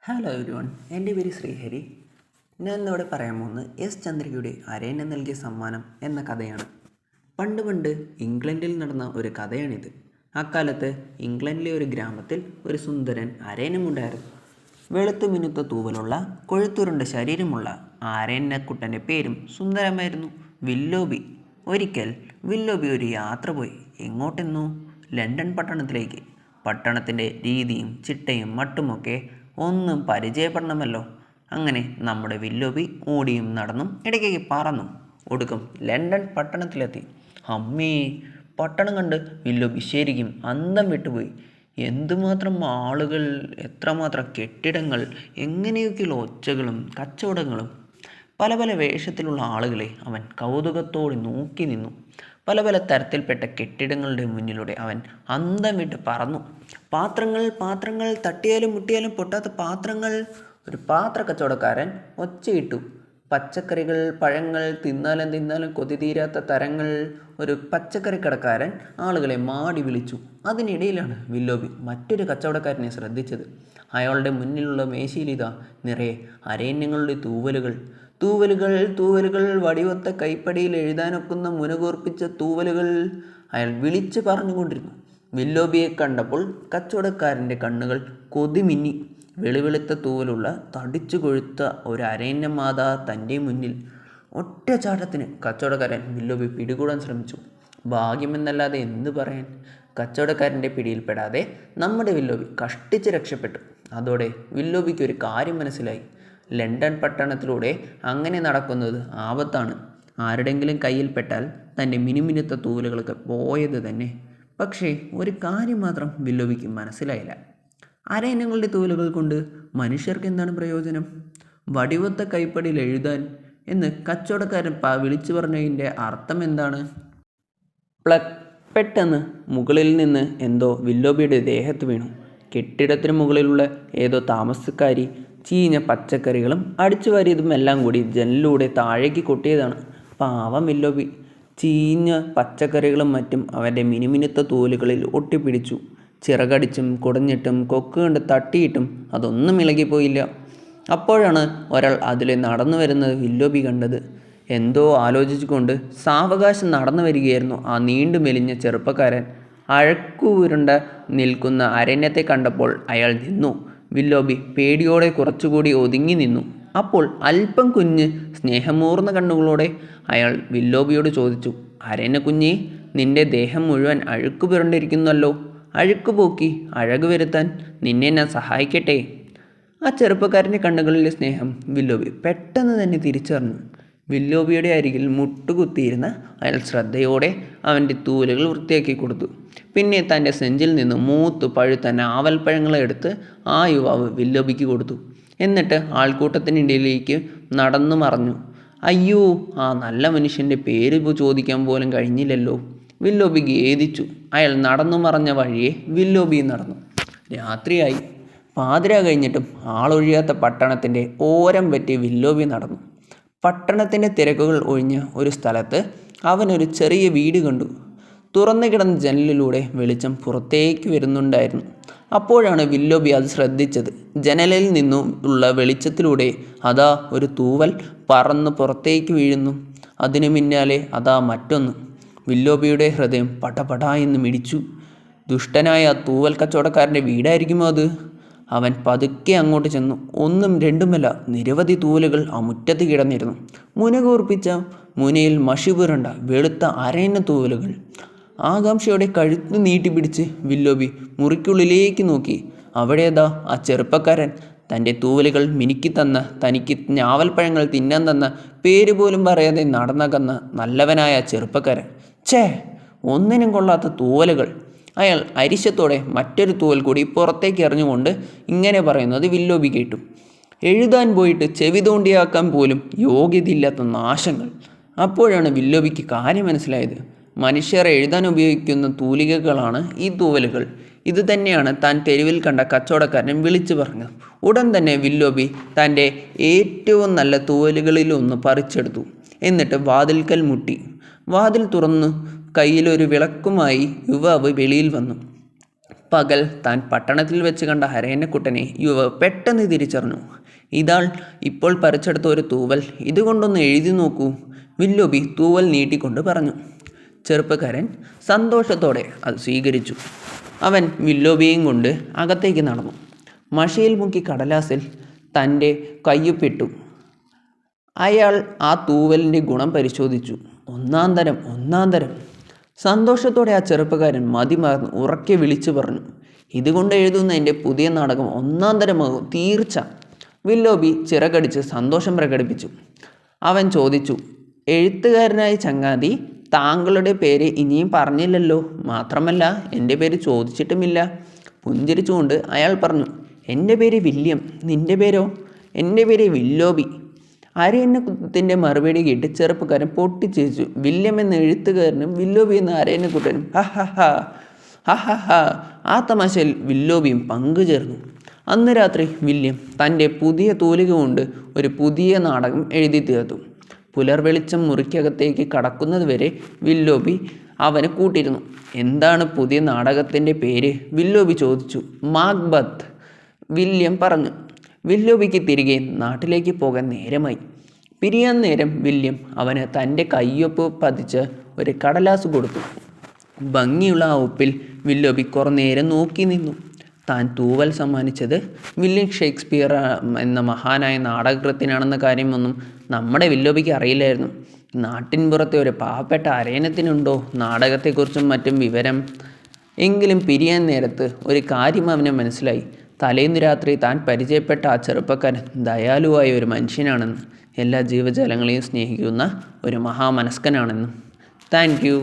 Hello everyone, എൻ്റെ പേര് ശ്രീഹരി. ഞാൻ ഇന്നിവിടെ പറയാൻ പോകുന്നത് എസ് ചന്ദ്രികയുടെ അരയന്നം നൽകിയ സമ്മാനം എന്ന കഥയാണ്. പണ്ട് പണ്ട് ഇംഗ്ലണ്ടിൽ നടന്ന ഒരു കഥയാണിത്. അക്കാലത്ത് ഇംഗ്ലണ്ടിലെ ഒരു ഗ്രാമത്തിൽ ഒരു സുന്ദരൻ അരയന്നമുണ്ടായിരുന്നു. വെളുത്തു മിനുത്ത തൂവലുള്ള കൊഴുത്തുരുണ്ട ശരീരമുള്ള ആ അരയന്നക്കുട്ടൻ്റെ പേരും സുന്ദരമായിരുന്നു, വില്ലോബി. ഒരിക്കൽ വില്ലോബി ഒരു യാത്ര പോയി. എങ്ങോട്ടെന്നു? ലണ്ടൻ പട്ടണത്തിലേക്ക്. പട്ടണത്തിൻ്റെ രീതിയും ചിട്ടയും മട്ടുമൊക്കെ ഒന്നും പരിചയപ്പെടണമല്ലോ. അങ്ങനെ നമ്മുടെ വില്ലോബി ഓടിയും നടന്നും ഇടയ്ക്ക് പറന്നും ഒടുക്കം ലണ്ടൻ പട്ടണത്തിലെത്തി. അമ്മേ, പട്ടണം കണ്ട് വില്ലോബി ശരിക്കും അന്തം വിട്ടുപോയി. എന്തുമാത്രം ആളുകൾ, എത്രമാത്രം കെട്ടിടങ്ങൾ, എങ്ങനെയൊക്കെയുള്ള ഒച്ചകളും കച്ചവടങ്ങളും. പല പല വേഷത്തിലുള്ള ആളുകളെ അവൻ കൗതുകത്തോടെ നോക്കി നിന്നു. പല പല തരത്തിൽപ്പെട്ട കെട്ടിടങ്ങളുടെ മുന്നിലൂടെ അവൻ അന്തം വിട്ട് പറന്നു. പാത്രങ്ങൾ, പാത്രങ്ങൾ, തട്ടിയാലും മുട്ടിയാലും പൊട്ടാത്ത പാത്രങ്ങൾ. ഒരു പാത്ര കച്ചവടക്കാരൻ ഒച്ചയിട്ടു. പച്ചക്കറികൾ, പഴങ്ങൾ, തിന്നാലും തിന്നാലും കൊതി തീരാത്ത തരങ്ങൾ. ഒരു പച്ചക്കറി കടക്കാരൻ ആളുകളെ മാടി വിളിച്ചു. അതിനിടയിലാണ് വില്ലോബി മറ്റൊരു കച്ചവടക്കാരനെ ശ്രദ്ധിച്ചത്. അയാളുടെ മുന്നിലുള്ള മേശയിലിതാ നിറയെ അരയന്യങ്ങളുടെ തൂവലുകൾ. തൂവലുകൾ, തൂവലുകൾ, വടിവത്ത കൈപ്പടിയിൽ എഴുതാനൊക്കുന്ന മുനകൂർപ്പിച്ച തൂവലുകൾ. അയാൾ വിളിച്ചു പറഞ്ഞുകൊണ്ടിരുന്നു. വില്ലോബിയെ കണ്ടപ്പോൾ കച്ചവടക്കാരൻ്റെ കണ്ണുകൾ കൊതിമിന്നി. വെളുവെളുത്ത തൂവലുള്ള തടിച്ചു കൊഴുത്ത ഒരു അരയന്നമാത തൻ്റെ മുന്നിൽ. ഒറ്റച്ചാട്ടത്തിന് കച്ചവടക്കാരൻ വില്ലോബി പിടികൂടാൻ ശ്രമിച്ചു. ഭാഗ്യമെന്നല്ലാതെ എന്തു പറയാൻ. കച്ചവടക്കാരൻ്റെ പിടിയിൽപ്പെടാതെ നമ്മുടെ വില്ലോബി കഷ്ടിച്ച് രക്ഷപ്പെട്ടു. അതോടെ വില്ലോബിക്ക് ഒരു കാര്യം മനസ്സിലായി. ലണ്ടൻ പട്ടണത്തിലൂടെ അങ്ങനെ നടക്കുന്നത് ആപത്താണ്. ആരുടെങ്കിലും കയ്യിൽപ്പെട്ടാൽ തൻ്റെ മിനുമിനുത്ത തൂവലുകളൊക്കെ പോയത് തന്നെ. പക്ഷേ ഒരു കാര്യം മാത്രം വില്ലോബിക്ക് മനസ്സിലായില്ല. അരയന്നങ്ങളുടെ തൂവലുകൾ കൊണ്ട് മനുഷ്യർക്ക് എന്താണ് പ്രയോജനം? വടിവത്ത കൈപ്പടിയിൽ എഴുതാൻ എന്ന് കച്ചവടക്കാരൻ വിളിച്ചു പറഞ്ഞതിൻ്റെ അർത്ഥം എന്താണ്? പെട്ടെന്ന് മുകളിൽ നിന്ന് എന്തോ വില്ലോബിയുടെ ദേഹത്ത് വീണു. കെട്ടിടത്തിന് മുകളിലുള്ള ഏതോ താമസക്കാരി ചീഞ്ഞ പച്ചക്കറികളും അടിച്ചു വാരിയതും എല്ലാം കൂടി ജനലിലൂടെ താഴേക്ക് കൊട്ടിയതാണ്. പാവം വില്ലോബി. ചീഞ്ഞ പച്ചക്കറികളും മറ്റും അവൻ്റെ മിനുമിനുത്ത തൂവലുകളിൽ ഒട്ടിപ്പിടിച്ചു. ചിറകടിച്ചും കുടഞ്ഞിട്ടും കൊക്ക് കൊണ്ട് തട്ടിയിട്ടും അതൊന്നും ഇളകിപ്പോയില്ല. അപ്പോഴാണ് ഒരാൾ അതിലെ നടന്നു വരുന്നത് വില്ലോബി കണ്ടത്. എന്തോ ആലോചിച്ചുകൊണ്ട് സാവകാശം നടന്നു വരികയായിരുന്നു ആ നീണ്ടു മെലിഞ്ഞ ചെറുപ്പക്കാരൻ. അഴക്കുരുണ്ട നിൽക്കുന്ന അരണ്യത്തെ കണ്ടപ്പോൾ അയാൾ നിന്നു. വില്ലോബി പേടിയോടെ കുറച്ചുകൂടി ഒതുങ്ങി നിന്നു. അപ്പോൾ അല്പം കുഞ്ഞ് സ്നേഹമൂർന്ന കണ്ണുകളോടെ അയാൾ വില്ലോബിയോട് ചോദിച്ചു, അരയന്നക്കുഞ്ഞേ, നിന്റെ ദേഹം മുഴുവൻ അഴുക്ക് പുരണ്ടിരിക്കുന്നല്ലോ. അഴുക്ക് പോക്കി അഴക് വരുത്താൻ നിന്നെ ഞാൻ സഹായിക്കട്ടെ. ആ ചെറുപ്പക്കാരൻ്റെ കണ്ണുകളിലെ സ്നേഹം വില്ലോബി പെട്ടെന്ന് തന്നെ തിരിച്ചറിഞ്ഞു. വില്ലോബിയുടെ അരികിൽ മുട്ടുകുത്തിയിരുന്ന അയാൾ ശ്രദ്ധയോടെ അവൻ്റെ തൂവലുകൾ വൃത്തിയാക്കി കൊടുത്തു. പിന്നെ തൻ്റെ സെഞ്ചിൽ നിന്ന് മൂത്ത് പഴുത്ത നാവൽപ്പഴങ്ങളെ എടുത്ത് ആ യുവാവ് വില്ലോബിക്ക് കൊടുത്തു. എന്നിട്ട് ആൾക്കൂട്ടത്തിനിടയിലേക്ക് നടന്നു മറഞ്ഞു. അയ്യോ, ആ നല്ല മനുഷ്യൻ്റെ പേര് ചോദിക്കാൻ പോലും കഴിഞ്ഞില്ലല്ലോ. വില്ലോബി ഖേദിച്ചു. അയാൾ നടന്നു മറഞ്ഞ വഴിയെ വില്ലോബി നടന്നു. രാത്രിയായി. പാതിര കഴിഞ്ഞിട്ടും ആളൊഴിയാത്ത പട്ടണത്തിൻ്റെ ഓരം പറ്റി വില്ലോബി നടന്നു. പട്ടണത്തിൻ്റെ തിരക്കുകൾ ഒഴിഞ്ഞ ഒരു സ്ഥലത്ത് അവനൊരു ചെറിയ വീട് കണ്ടു. തുറന്നു കിടന്ന ജനലിലൂടെ വെളിച്ചം പുറത്തേക്ക് വരുന്നുണ്ടായിരുന്നു. അപ്പോഴാണ് വില്ലോബി അത് ശ്രദ്ധിച്ചത്. ജനലിൽ നിന്നും ഉള്ള വെളിച്ചത്തിലൂടെ അതാ ഒരു തൂവൽ പറന്ന് പുറത്തേക്ക് വീഴുന്നു. അതിനു പിന്നാലെ അതാ മറ്റൊന്ന്. വില്ലോബിയുടെ ഹൃദയം പടപടാ എന്ന് മിടിച്ചു. ദുഷ്ടനായ ആ തൂവൽ കച്ചവടക്കാരൻ്റെ വീടായിരിക്കുമോ അത്? അവൻ പതുക്കെ അങ്ങോട്ട് ചെന്നു. ഒന്നും രണ്ടുമല്ല, നിരവധി തൂവലുകൾ ആ മുറ്റത്ത് കിടന്നിരുന്നു. മുനകൂർപ്പിച്ച മുനയിൽ മഷി പുരണ്ട വെളുത്ത അരയന്ന തൂവലുകൾ. ആകാംക്ഷയോടെ കഴുത്ത് നീട്ടിപ്പിടിച്ച് വില്ലോബി മുറിക്കുള്ളിലേക്ക് നോക്കി. അവിടേതാ ആ ചെറുപ്പക്കാരൻ, തൻ്റെ തൂവലുകൾ മിനുക്കി തന്ന, തനിക്ക് ഞാവൽപ്പഴങ്ങൾ തിന്നാൻ തന്ന, പേര് പോലും പറയാതെ നടന്നകന്ന നല്ലവനായ ചെറുപ്പക്കാരൻ. ഛേ, ഒന്നിനും കൊള്ളാത്ത തൂവലുകൾ. അയാൾ അരിശത്തോടെ മറ്റൊരു തൂവൽ കൂടി പുറത്തേക്ക് എറിഞ്ഞുകൊണ്ട് ഇങ്ങനെ പറയുന്നത് വില്ലോബി കേട്ടു. എഴുതാൻ പോയിട്ട് ചെവി തോണ്ടിയാക്കാൻ പോലും യോഗ്യതയില്ലാത്ത നാശങ്ങൾ. അപ്പോഴാണ് വില്ലോബിക്ക് കാര്യം മനസ്സിലായത്. മനുഷ്യർ എഴുതാൻ ഉപയോഗിക്കുന്ന തൂലികകളാണ് ഈ തൂവലുകൾ. ഇത് തന്നെയാണ് താൻ തെരുവിൽ കണ്ട കച്ചവടക്കാരൻ വിളിച്ചു പറഞ്ഞത്. ഉടൻ തന്നെ വില്ലോബി തൻ്റെ ഏറ്റവും നല്ല തൂവലുകളിലൊന്ന് പറിച്ചെടുത്തു. എന്നിട്ട് വാതിൽക്കൽ മുട്ടി. വാതിൽ തുറന്നു കയ്യിലൊരു വിളക്കുമായി യുവാവ് വെളിയിൽ വന്നു. പകൽ താൻ പട്ടണത്തിൽ വെച്ച് കണ്ട അരയന്നക്കുട്ടനെ യുവാവ് പെട്ടെന്ന് തിരിച്ചറിഞ്ഞു. ഇതാൾ ഇപ്പോൾ പറിച്ചെടുത്ത ഒരു തൂവൽ, ഇതുകൊണ്ടൊന്ന് എഴുതി നോക്കൂ. വില്ലോബി തൂവൽ നീട്ടിക്കൊണ്ട് പറഞ്ഞു. ചെറുപ്പക്കാരൻ സന്തോഷത്തോടെ അത് സ്വീകരിച്ചു. അവൻ വില്ലോബിയെയും കൊണ്ട് അകത്തേക്ക് നടന്നു. മഷിയിൽ മുക്കി കടലാസിൽ തൻ്റെ കയ്യൊപ്പിട്ടു. അയാൾ ആ തൂവലിൻ്റെ ഗുണം പരിശോധിച്ചു. ഒന്നാം തരം. സന്തോഷത്തോടെ ആ ചെറുപ്പക്കാരൻ മതിമറന്ന് ഉറക്കെ വിളിച്ചു പറഞ്ഞു, ഇതുകൊണ്ട് എഴുതുന്ന എൻ്റെ പുതിയ നാടകം ഒന്നാം തരമാകും, തീർച്ച. വില്ലോബി ചിറകടിച്ച് സന്തോഷം പ്രകടിപ്പിച്ചു. അവൻ ചോദിച്ചു, എഴുത്തുകാരനായ ചങ്ങാതി, താങ്കളുടെ പേര് ഇനിയും പറഞ്ഞില്ലല്ലോ. മാത്രമല്ല എൻ്റെ പേര് ചോദിച്ചിട്ടുമില്ല. പുഞ്ചിരിച്ചുകൊണ്ട് അയാൾ പറഞ്ഞു, എൻ്റെ പേര് വില്യം. നിൻ്റെ പേരോ? എൻ്റെ പേര് വില്ലോബി. അരയന്നക്കുട്ടൻ്റെ മറുപടി കേട്ട് ചെറുപ്പക്കാരൻ പൊട്ടിച്ചിരിച്ചു. വില്യം എന്ന എഴുത്തുകാരനും വില്ലോബി എന്ന അരയന്നക്കുട്ടനും ഹ. ആ തമാശയിൽ വില്ലോബിയും പങ്കുചേർന്നു. അന്ന് രാത്രി വില്യം തൻ്റെ പുതിയ തൂലിക കൊണ്ട് ഒരു പുതിയ നാടകം എഴുതി തീർത്തു. പുലർവെളിച്ചം മുറിക്കകത്തേക്ക് കടക്കുന്നത് വരെ വില്ലോബി അവന് കൂട്ടിയിരുന്നു. എന്താണ് പുതിയ നാടകത്തിൻ്റെ പേര്? വില്ലോബി ചോദിച്ചു. മാക്ബത്ത്, വില്യം പറഞ്ഞു. വില്ലോബിക്ക് തിരികെ നാട്ടിലേക്ക് പോകാൻ നേരമായി. പിരിയാൻ നേരം വില്യം അവന് തൻ്റെ കയ്യൊപ്പ് പതിച്ച് ഒരു കടലാസ് കൊടുത്തു. ഭംഗിയുള്ള ആ ഒപ്പിൽ വില്ലോബി കുറേ നേരം നോക്കി നിന്നു. താൻ തൂവൽ സമ്മാനിച്ചത് വില്യം ഷേക്സ്പിയർ എന്ന മഹാനായ നാടകകൃത്തിനാണെന്ന കാര്യമൊന്നും നമ്മുടെ വില്ലോബിക്ക് അറിയില്ലായിരുന്നു. നാട്ടിൻപുറത്തെ ഒരു പാവപ്പെട്ട അരയനത്തിനുണ്ടോ നാടകത്തെക്കുറിച്ചും മറ്റും വിവരം? എങ്കിലും പിരിയാൻ നേരത്ത് ഒരു കാര്യം അവന് മനസ്സിലായി. തലേന്ന് രാത്രി താൻ പരിചയപ്പെട്ട ആ ചെറുപ്പക്കാരൻ ദയാലുവായ ഒരു മനുഷ്യനാണെന്ന്, എല്ലാ ജീവജാലങ്ങളെയും സ്നേഹിക്കുന്ന ഒരു മഹാമനസ്കനാണെന്നും. Thank you.